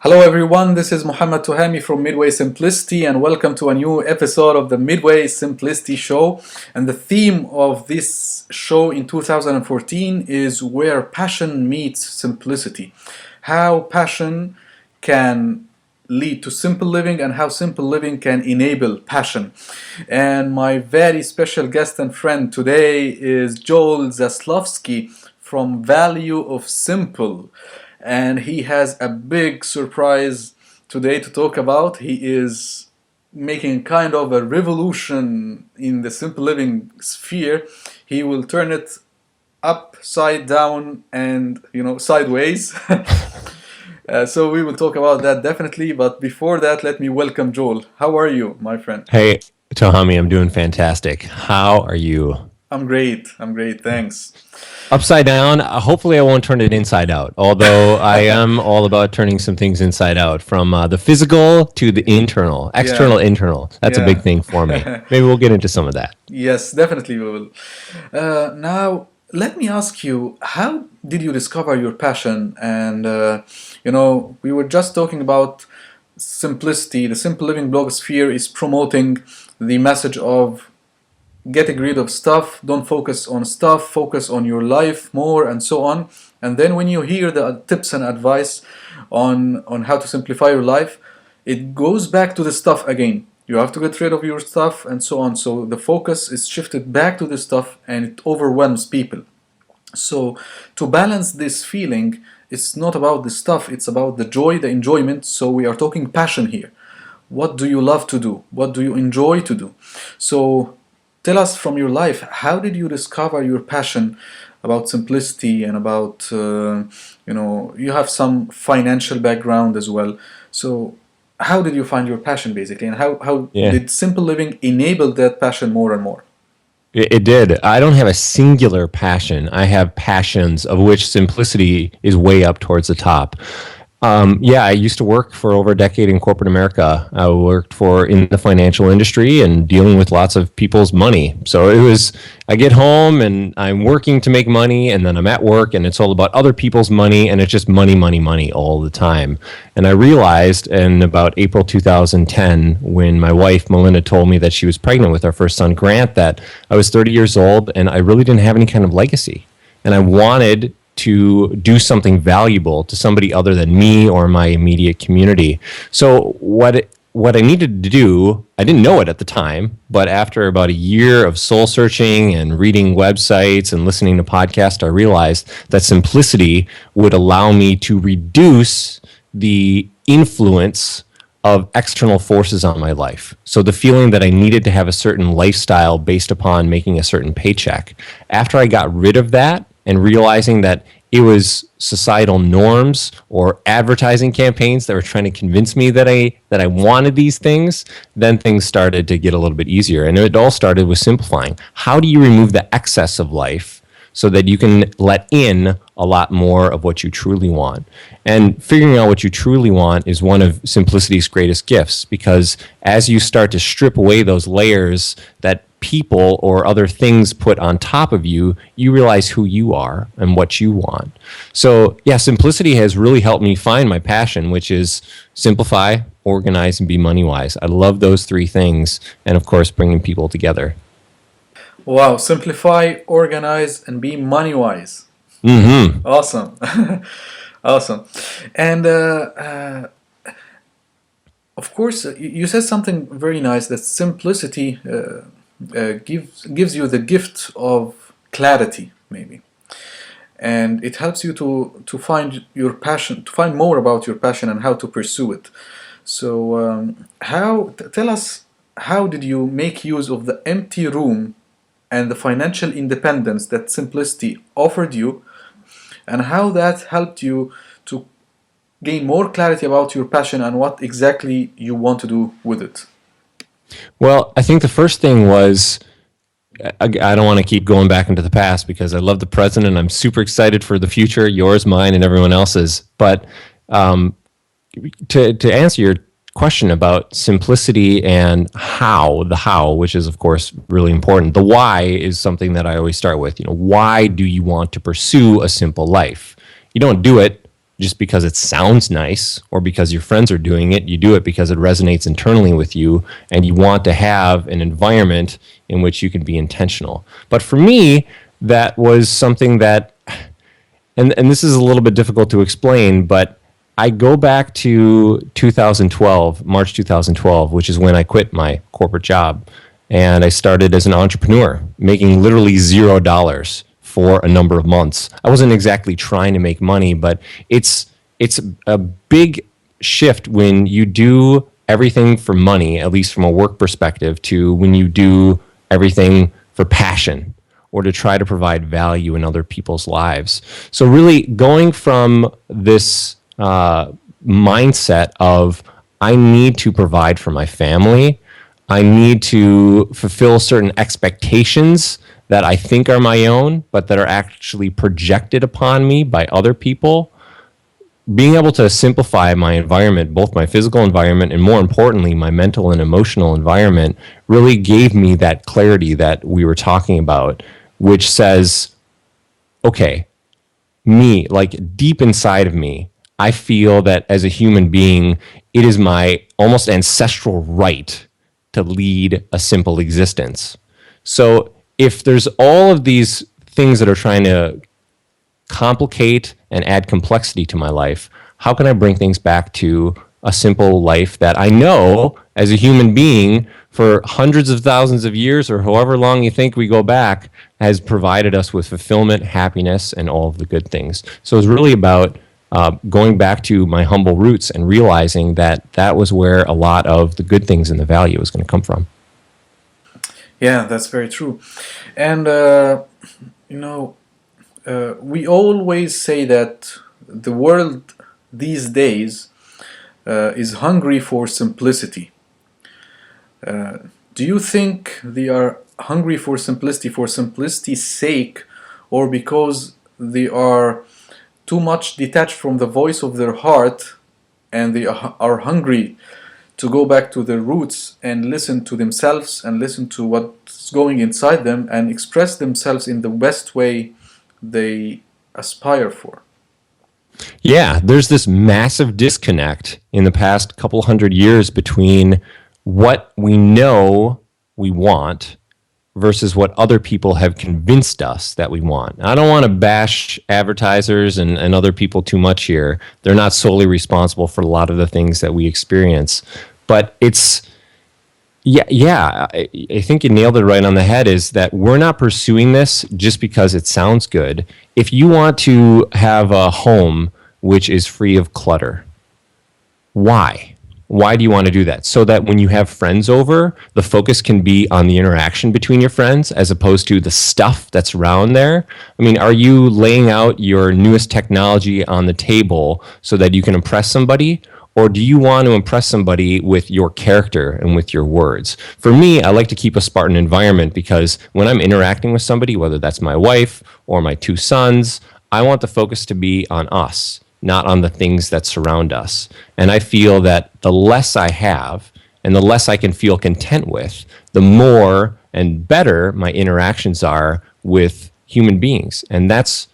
Hello everyone, this is Muhammad Tuhami from Midway Simplicity and welcome to a new episode of the Midway Simplicity Show. And the theme of this show in 2014 is where passion meets simplicity. How passion can lead to simple living and how simple living can enable passion. And my very special guest and friend today is Joel Zaslofsky from Value of Simple. And he has a big surprise today to talk about. He is making kind of a revolution in the simple living sphere. He will turn it upside down and sideways. So we will talk about that definitely. But before that, let me welcome Joel. How are you, my friend? Hey, Tohami, I'm doing fantastic. How are you? I'm great. Thanks. Upside down. Hopefully, I won't turn it inside out. Although I am all about turning some things inside out, from the physical to the internal, external, internal. That's a big thing for me. Maybe we'll get into some of that. Yes, definitely we will. Now, let me ask you, how did you discover your passion? And we were just talking about simplicity. The Simple Living blogosphere is promoting the message of getting rid of stuff, don't focus on stuff, focus on your life more, and so on. And then when you hear the tips and advice on how to simplify your life, it goes back to the stuff again. You have to get rid of your stuff and so on. So the focus is shifted back to the stuff and it overwhelms people. So to balance this feeling, it's not about the stuff, it's about the joy, the enjoyment. So we are talking passion here. What do you love to do? What do you enjoy to do? So tell us from your life, how did you discover your passion about simplicity and about, you have some financial background as well. So how did you find your passion basically? And how did simple living enable that passion more and more? It did. I don't have a singular passion. I have passions, of which simplicity is way up towards the top. I used to work for over a decade in corporate America. I worked in the financial industry and dealing with lots of people's money. So I get home and I'm working to make money, and then I'm at work and it's all about other people's money, and it's just money, money, money all the time. And I realized in about April 2010, when my wife, Melinda, told me that she was pregnant with our first son, Grant, that I was 30 years old and I really didn't have any kind of legacy. And I wanted to do something valuable to somebody other than me or my immediate community. So what I needed to do, I didn't know it at the time, but after about a year of soul searching and reading websites and listening to podcasts, I realized that simplicity would allow me to reduce the influence of external forces on my life. So the feeling that I needed to have a certain lifestyle based upon making a certain paycheck. After I got rid of that, and realizing that it was societal norms or advertising campaigns that were trying to convince me that I wanted these things, then things started to get a little bit easier. And it all started with simplifying. How do you remove the excess of life so that you can let in a lot more of what you truly want? And figuring out what you truly want is one of simplicity's greatest gifts, because as you start to strip away those layers that people or other things put on top of you, you realize who you are and what you want. So simplicity has really helped me find my passion, which is simplify, organize, and be money-wise. I love those three things, and of course, bringing people together. Wow, simplify, organize, and be money-wise. Mm-hmm. Awesome. Awesome. And of course, you said something very nice, that simplicity gives you the gift of clarity, maybe, and it helps you to find your passion, to find more about your passion and how to pursue it. So tell us, how did you make use of the empty room and the financial independence that simplicity offered you, and how that helped you to gain more clarity about your passion and what exactly you want to do with it? Well, I think the first thing was, I don't want to keep going back into the past because I love the present and I'm super excited for the future, yours, mine, and everyone else's. But to answer your question about simplicity and the how, which is of course really important. The why is something that I always start with. Why do you want to pursue a simple life? You don't do it just because it sounds nice or because your friends are doing it. You do it because it resonates internally with you, and you want to have an environment in which you can be intentional. But for me, that was something that, and this is a little bit difficult to explain, but I go back to 2012, March 2012, which is when I quit my corporate job. And I started as an entrepreneur, making literally $0 for a number of months. I wasn't exactly trying to make money, but it's a big shift when you do everything for money, at least from a work perspective, to when you do everything for passion or to try to provide value in other people's lives. So really going from this mindset of I need to provide for my family, I need to fulfill certain expectations that I think are my own, but that are actually projected upon me by other people. Being able to simplify my environment, both my physical environment and more importantly, my mental and emotional environment, really gave me that clarity that we were talking about, which says, okay, me, like deep inside of me, I feel that as a human being, it is my almost ancestral right to lead a simple existence. So if there's all of these things that are trying to complicate and add complexity to my life, how can I bring things back to a simple life that I know as a human being for hundreds of thousands of years or however long you think we go back has provided us with fulfillment, happiness, and all of the good things. So it's really about going back to my humble roots and realizing that that was where a lot of the good things and the value is going to come from. Yeah, that's very true. And, you know, we always say that the world these days is hungry for simplicity. Do you think they are hungry for simplicity's sake, or because they are too much detached from the voice of their heart and they are hungry to go back to their roots and listen to themselves and listen to what's going inside them and express themselves in the best way they aspire for? Yeah, there's this massive disconnect in the past couple hundred years between what we know we want versus what other people have convinced us that we want. I don't want to bash advertisers and other people too much here. They're not solely responsible for a lot of the things that we experience. But it's, I think you nailed it right on the head, is that we're not pursuing this just because it sounds good. If you want to have a home which is free of clutter, why? Why do you want to do that? So that when you have friends over, the focus can be on the interaction between your friends as opposed to the stuff that's around there. I mean, are you laying out your newest technology on the table so that you can impress somebody? Or do you want to impress somebody with your character and with your words? For me, I like to keep a Spartan environment because when I'm interacting with somebody, whether that's my wife or my two sons, I want the focus to be on us, not on the things that surround us. And I feel that the less I have and the less I can feel content with, the more and better my interactions are with human beings. And that's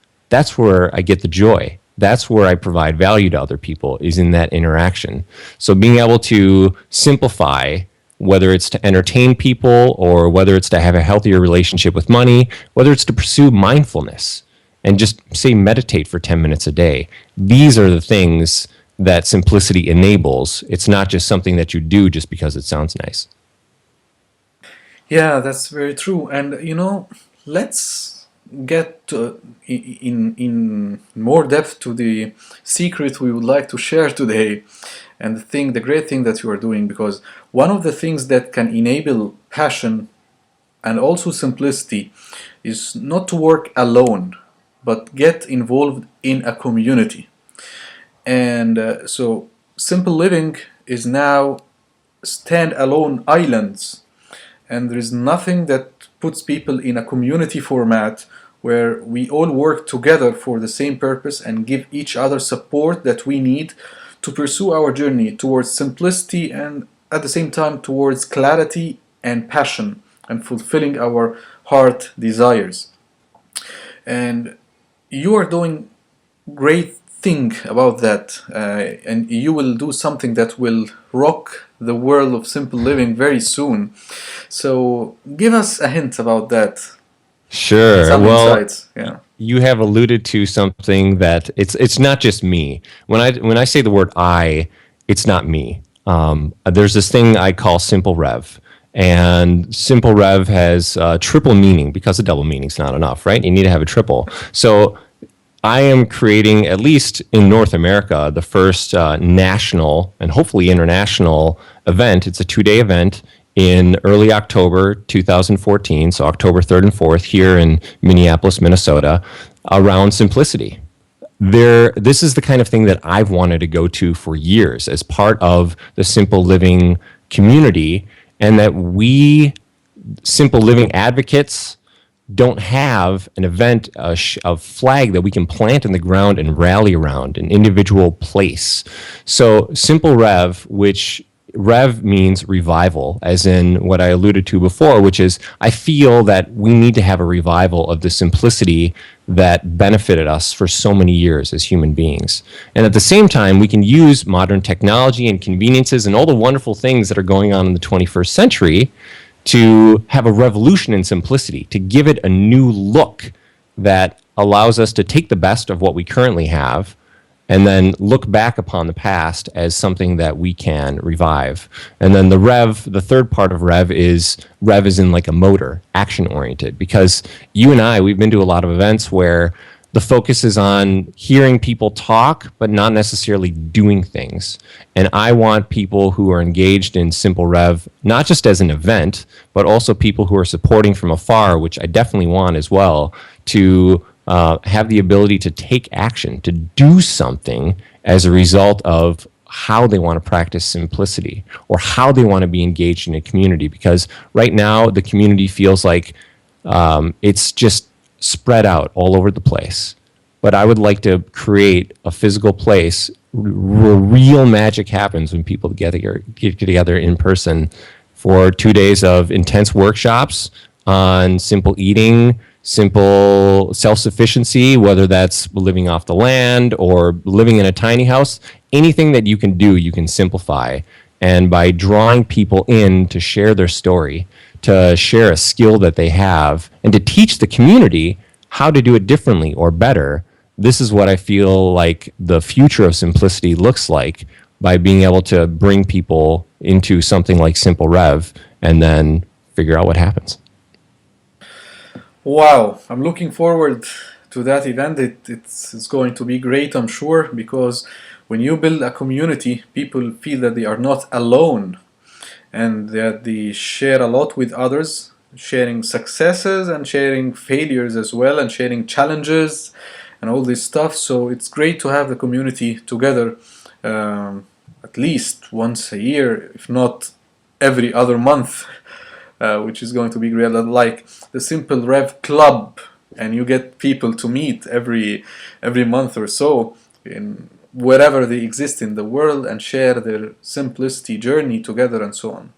where I get the joy. That's where I provide value to other people, is in that interaction. So being able to simplify, whether it's to entertain people or whether it's to have a healthier relationship with money, whether it's to pursue mindfulness and just say meditate for 10 minutes a day. These are the things that simplicity enables. It's not just something that you do just because it sounds nice. Yeah, that's very true. And let's get in more depth to the secret we would like to share today, and the great thing that you are doing, because one of the things that can enable passion and also simplicity is not to work alone, but get involved in a community. And so simple living is now stand-alone islands, and there is nothing that puts people in a community format where we all work together for the same purpose and give each other support that we need to pursue our journey towards simplicity and at the same time towards clarity and passion and fulfilling our heart desires. And you are doing great think about that, and you will do something that will rock the world of simple living very soon. So give us a hint about that and Sure. some Well, insights. Yeah. you have alluded to something that it's not just me. When I say the word I, it's not me. There's this thing I call simple rev, and simple rev has triple meaning because a double meaning is not enough, right? You need to have a triple. So I am creating, at least in North America, the first national and hopefully international event. It's a 2-day event in early October 2014, so October 3rd and 4th, here in Minneapolis, Minnesota, around simplicity. This is the kind of thing that I've wanted to go to for years as part of the simple living community, and that we simple living advocates don't have an event, a flag that we can plant in the ground and rally around, an individual place. So Simple Rev, which Rev means revival, as in what I alluded to before, which is I feel that we need to have a revival of the simplicity that benefited us for so many years as human beings. And at the same time, we can use modern technology and conveniences and all the wonderful things that are going on in the 21st century to have a revolution in simplicity, to give it a new look that allows us to take the best of what we currently have and then look back upon the past as something that we can revive. And then the third part of rev is in like a motor, action oriented, because you and I, we've been to a lot of events where the focus is on hearing people talk, but not necessarily doing things. And I want people who are engaged in Simple Rev, not just as an event, but also people who are supporting from afar, which I definitely want as well, to have the ability to take action, to do something as a result of how they want to practice simplicity or how they want to be engaged in a community. Because right now, the community feels like it's just spread out all over the place. But I would like to create a physical place where real magic happens when people get together in person for 2 days of intense workshops on simple eating, simple self-sufficiency, whether that's living off the land or living in a tiny house. Anything that you can do, you can simplify. And by drawing people in to share their story, to share a skill that they have, and to teach the community how to do it differently or better, this is what I feel like the future of simplicity looks like, by being able to bring people into something like Simple Rev and then figure out what happens. Wow, I'm looking forward to that event. It's going to be great, I'm sure, because when you build a community, people feel that they are not alone and that they share a lot with others, sharing successes and sharing failures as well, and sharing challenges and all this stuff. So it's great to have the community together at least once a year, if not every other month. Which is going to be great, like the Simple Rev Club, and you get people to meet every month or so in wherever they exist in the world and share their simplicity journey together and so on.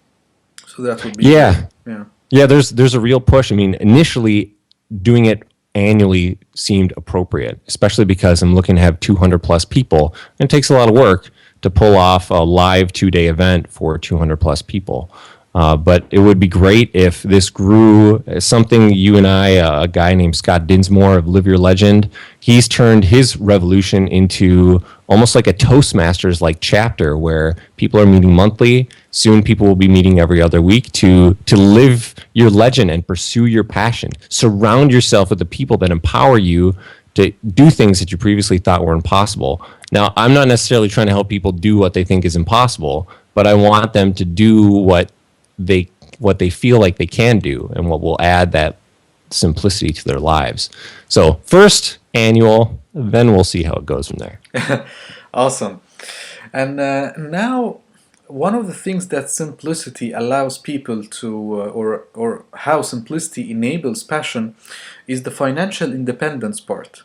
So that would be great. Yeah. Yeah. Yeah, there's a real push. I mean, initially doing it annually seemed appropriate, especially because I'm looking to have 200 plus people. And it takes a lot of work to pull off a live 2-day event for 200 plus people. But it would be great if this grew. Something you and I, a guy named Scott Dinsmore of Live Your Legend, he's turned his revolution into almost like a Toastmasters like chapter where people are meeting monthly. Soon people will be meeting every other week to live your legend and pursue your passion. Surround yourself with the people that empower you to do things that you previously thought were impossible. Now, I'm not necessarily trying to help people do what they think is impossible, but I want them to do what they feel like they can do and what will add that simplicity to their lives. So first annual, then we'll see how it goes from there. Awesome. And now, one of the things that simplicity allows people to, or how simplicity enables passion, is the financial independence part.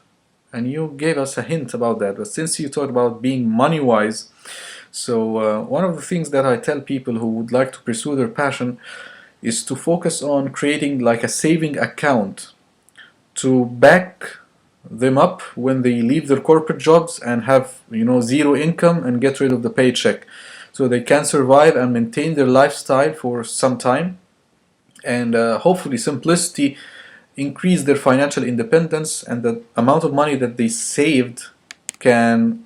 And you gave us a hint about that. But since you talked about being money wise, so one of the things that I tell people who would like to pursue their passion is to focus on creating like a saving account to back them up when they leave their corporate jobs and have, zero income and get rid of the paycheck, so they can survive and maintain their lifestyle for some time, and hopefully simplicity increase their financial independence, and the amount of money that they saved can,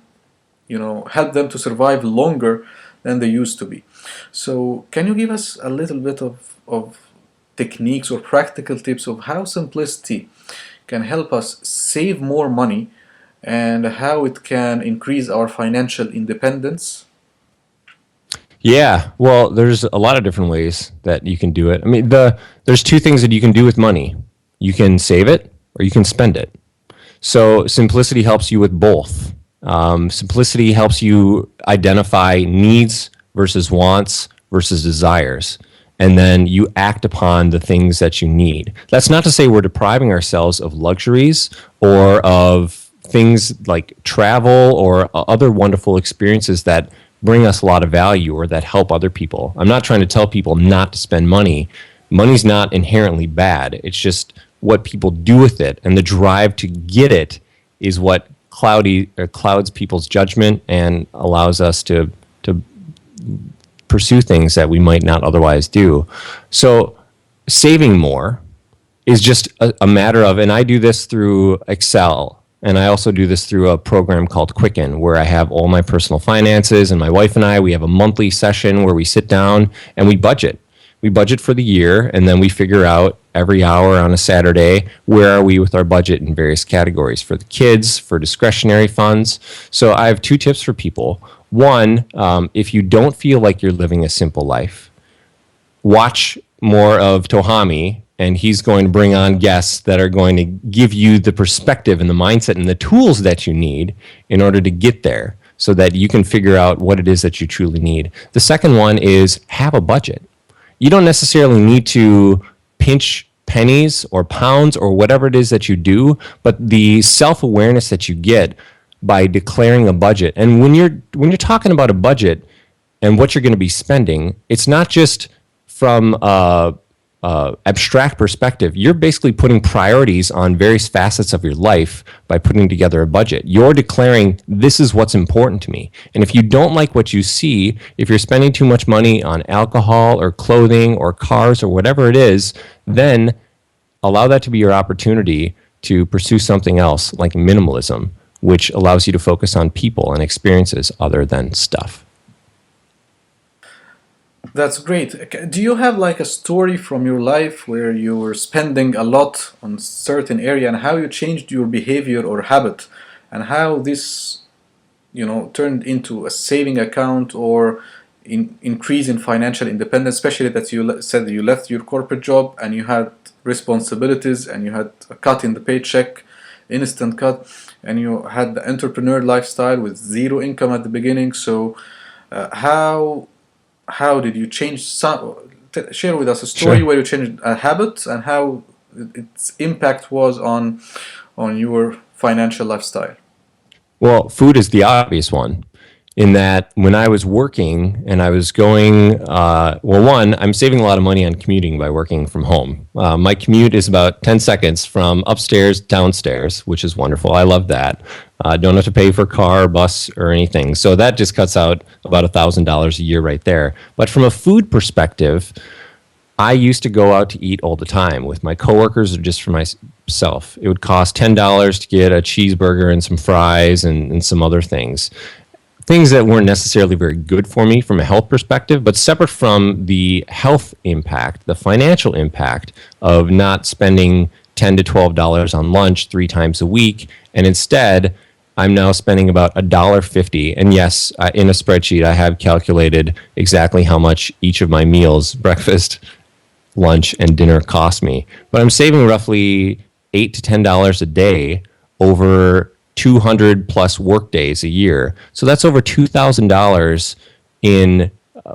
help them to survive longer than they used to be. So can you give us a little bit of techniques or practical tips of how simplicity can help us save more money and how it can increase our financial independence? Yeah, well, there's a lot of different ways that you can do it. I mean, there's two things that you can do with money. You can save it or you can spend it. So simplicity helps you with both. Simplicity helps you identify needs versus wants versus desires. And then you act upon the things that you need. That's not to say we're depriving ourselves of luxuries or of things like travel or other wonderful experiences that bring us a lot of value or that help other people. I'm not trying to tell people not to spend money. Money's not inherently bad. It's just what people do with it, and the drive to get it is what clouds people's judgment and allows us to pursue things that we might not otherwise do. So saving more is just a matter of, and I do this through Excel, and I also do this through a program called Quicken, where I have all my personal finances, and my wife and I, we have a monthly session where we sit down and we budget. We budget for the year, and then we figure out every hour on a Saturday, where are we with our budget in various categories for the kids, for discretionary funds. So I have two tips for people. One, if you don't feel like you're living a simple life, watch more of Tohami, and he's going to bring on guests that are going to give you the perspective and the mindset and the tools that you need in order to get there so that you can figure out what it is that you truly need. The second one is have a budget. You don't necessarily need to pinch pennies or pounds or whatever it is that you do, but the self-awareness that you get by declaring a budget. And when you're talking about a budget and what you're going to be spending, it's not just from abstract perspective. You're basically putting priorities on various facets of your life by putting together a budget. You're declaring, this is what's important to me. And if you don't like what you see, if you're spending too much money on alcohol or clothing or cars or whatever it is, then allow that to be your opportunity to pursue something else like minimalism, which allows you to focus on people and experiences other than stuff. That's great. Do you have like a story from your life where you were spending a lot on certain area and how you changed your behavior or habit, and how this, turned into a saving account or increase in financial independence, especially that you said you left your corporate job and you had responsibilities and you had a cut in the paycheck, instant cut, and you had the entrepreneur lifestyle with zero income at the beginning. So how did you change share with us a story Sure. where you changed a habit and how its impact was on your financial lifestyle? Well, food is the obvious one, in that when I was working and I was going, one, I'm saving a lot of money on commuting by working from home. My commute is about 10 seconds from upstairs to downstairs, which is wonderful. I love that. Don't have to pay for car, bus, or anything. So that just cuts out about $1,000 a year right there. But from a food perspective, I used to go out to eat all the time with my coworkers or just for myself. It would cost $10 to get a cheeseburger and some fries and some other things. Things that weren't necessarily very good for me from a health perspective, but separate from the health impact, the financial impact of not spending $10 to $12 on lunch 3 times a week, and instead I'm now spending about $1.50. And yes, in a spreadsheet I have calculated exactly how much each of my meals, breakfast, lunch, and dinner cost me. But I'm saving roughly $8 to $10 a day over 200 plus work days a year. So that's over $2,000 in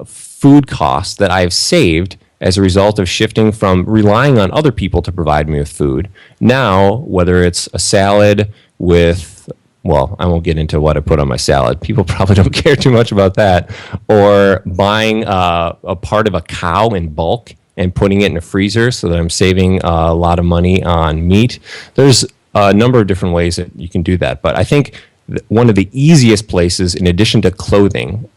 food costs that I've saved as a result of shifting from relying on other people to provide me with food. Now, whether it's a salad with, well, I won't get into what I put on my salad. People probably don't care too much about that. Or buying a part of a cow in bulk and putting it in a freezer so that I'm saving a lot of money on meat. There's a number of different ways that you can do that. But I think one of the easiest places, in addition to clothing,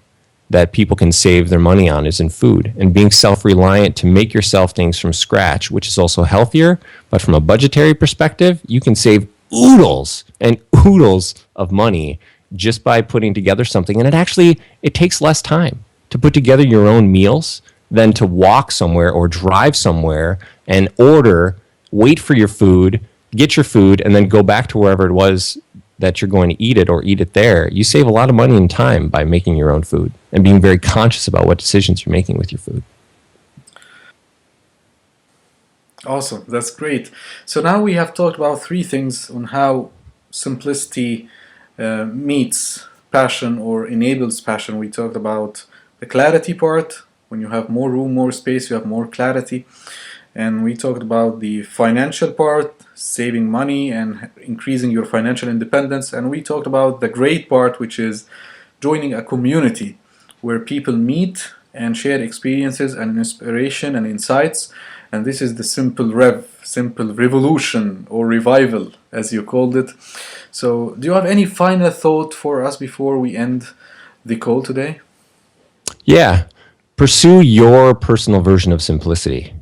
that people can save their money on is in food, and being self-reliant to make yourself things from scratch, which is also healthier. But from a budgetary perspective, you can save oodles and oodles of money just by putting together something. And it takes less time to put together your own meals than to walk somewhere or drive somewhere and wait for your food, get your food, and then go back to wherever it was that you're going to eat it, or eat it there. You save a lot of money and time by making your own food and being very conscious about what decisions you're making with your food. Awesome, that's great. So now we have talked about three things on how simplicity meets passion or enables passion. We talked about the clarity part. When you have more room, more space, you have more clarity. And we talked about the financial part, saving money and increasing your financial independence. And we talked about the great part, which is joining a community where people meet and share experiences and inspiration and insights. And this is the simple revolution or revival, as you called it. So do you have any final thought for us before we end the call today? Yeah. Pursue your personal version of simplicity.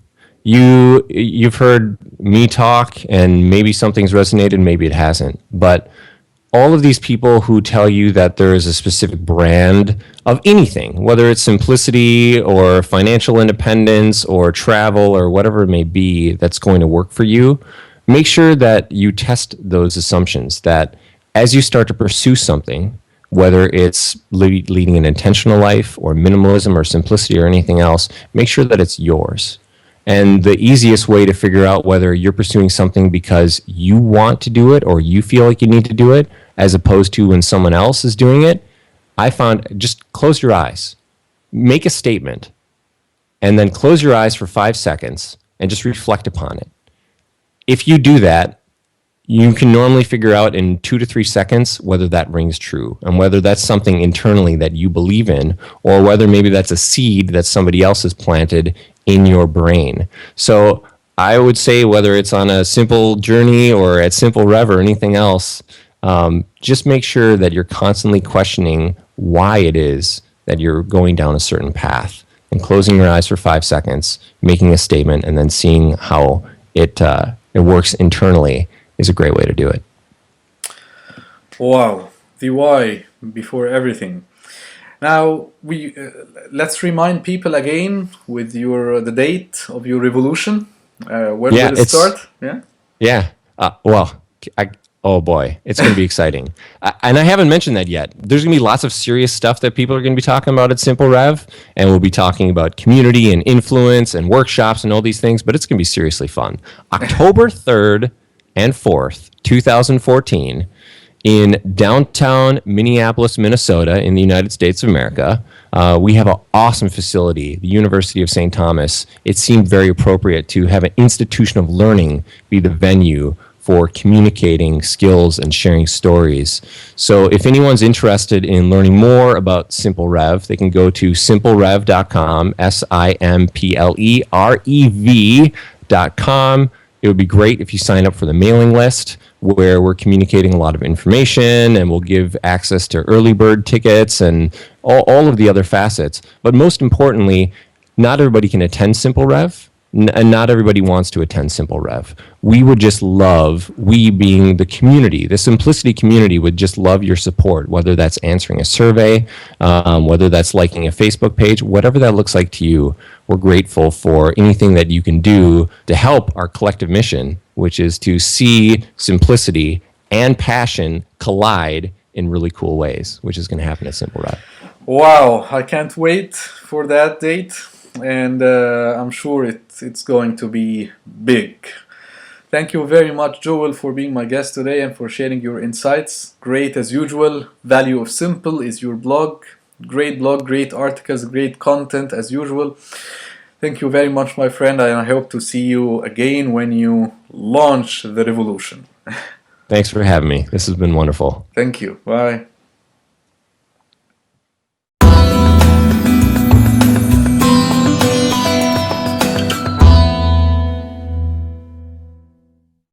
You've heard me talk, and maybe something's resonated, maybe it hasn't. But all of these people who tell you that there is a specific brand of anything, whether it's simplicity or financial independence or travel or whatever it may be that's going to work for you, make sure that you test those assumptions, that as you start to pursue something, whether it's leading an intentional life or minimalism or simplicity or anything else, make sure that it's yours. And the easiest way to figure out whether you're pursuing something because you want to do it or you feel like you need to do it, as opposed to when someone else is doing it, I found just close your eyes, make a statement, and then close your eyes for 5 seconds and just reflect upon it. If you do that, you can normally figure out in 2 to 3 seconds whether that rings true and whether that's something internally that you believe in, or whether maybe that's a seed that somebody else has planted in your brain. So I would say, whether it's on a simple journey or at Simple Rev or anything else, just make sure that you're constantly questioning why it is that you're going down a certain path, and closing your eyes for 5 seconds, making a statement, and then seeing how it works internally is a great way to do it. Wow, the why before everything. Now let's remind people again with the date of your revolution. When will it start? Oh boy, it's going to be exciting. And I haven't mentioned that yet. There's going to be lots of serious stuff that people are going to be talking about at Simple Rev, and we'll be talking about community and influence and workshops and all these things, but it's going to be seriously fun. October 3rd and 4th, 2014, in downtown Minneapolis, Minnesota, in the United States of America. We have an awesome facility, the University of St. Thomas. It seemed very appropriate to have an institution of learning be the venue for communicating skills and sharing stories. So if anyone's interested in learning more about Simple Rev, they can go to simplerev.com, simplerev.com. It would be great if you sign up for the mailing list, where we're communicating a lot of information, and we'll give access to early bird tickets and all of the other facets. But most importantly, not everybody can attend Simple Rev, and not everybody wants to attend Simple Rev. We being the community, the Simplicity community, would just love your support, whether that's answering a survey, whether that's liking a Facebook page, whatever that looks like to you. We're grateful for anything that you can do to help our collective mission, which is to see simplicity and passion collide in really cool ways, which is going to happen at Simple Rev. Wow, I can't wait for that date, and I'm sure it's going to be big. Thank you very much, Joel, for being my guest today and for sharing your insights. Great as usual. Value of Simple is your blog, great articles, great content as usual. Thank you very much, my friend, and I hope to see you again when you launch the revolution. Thanks for having me. This has been wonderful. Thank you. Bye.